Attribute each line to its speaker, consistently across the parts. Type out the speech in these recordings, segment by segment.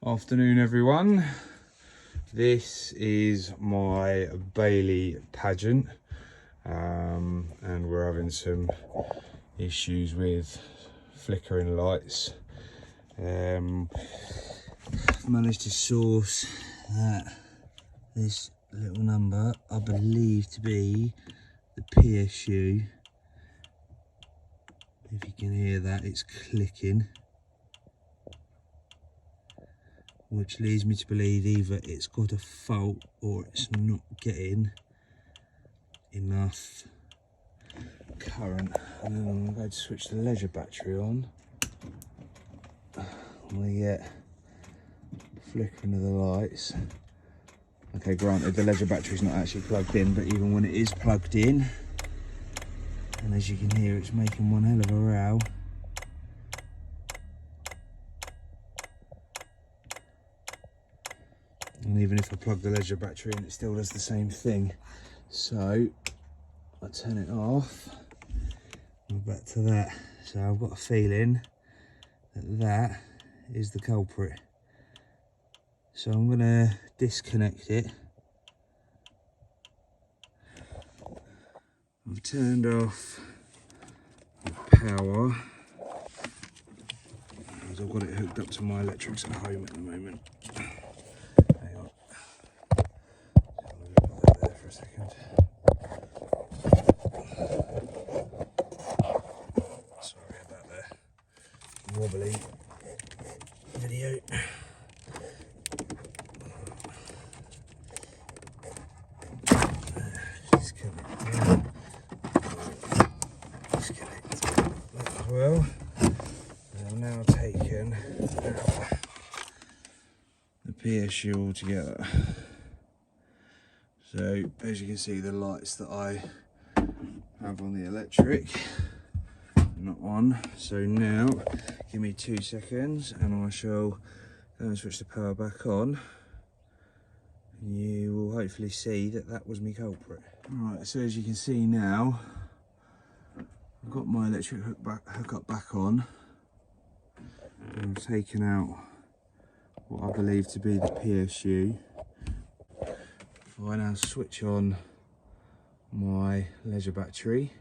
Speaker 1: Afternoon everyone, this is my Bailey Pageant and we're having some issues with flickering lights. Managed to source this little number, I believe to be the PSU. If you can hear that, it's clicking, which leads me to believe either it's got a fault or it's not getting enough current. And then I'm going to switch the leisure battery on. We get flickering of the lights. Okay, granted the leisure battery's not actually plugged in, but even when it is plugged in, and as you can hear, it's making one hell of a row. And even if I plug the leisure battery in, it still does the same thing. So I turn it off, and back to that. So I've got a feeling that that is the culprit. So I'm gonna disconnect it. I've turned off the power, because I've got it hooked up to my electrics at home at the moment. Hang on. Put that there for a second. Sorry about that wobbly video. Well, I've now taken the PSU all together. So as you can see, the lights that I have on the electric are not on. So now give me 2 seconds and I shall go and switch the power back on. You will hopefully see that that was my culprit. Alright, so as you can see now, I've got my electric hookup back on. I've taken out what I believe to be the PSU. If I now switch on my leisure battery,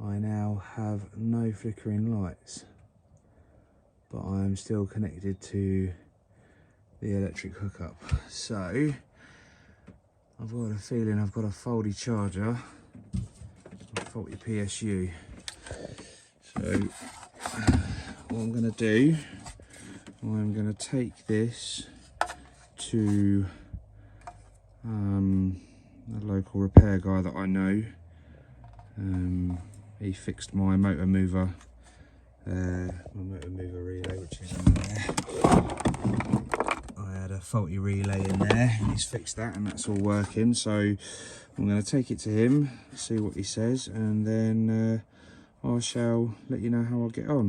Speaker 1: I now have no flickering lights, but I am still connected to the electric hookup. So I've got a feeling I've got a faulty charger, faulty PSU. So what I'm going to do, I'm going to take this to a local repair guy that I know. He fixed my motor mover relay, which is in there. I had a faulty relay in there and he's fixed that and that's all working. So I'm going to take it to him, see what he says, and then I shall let you know how I get on.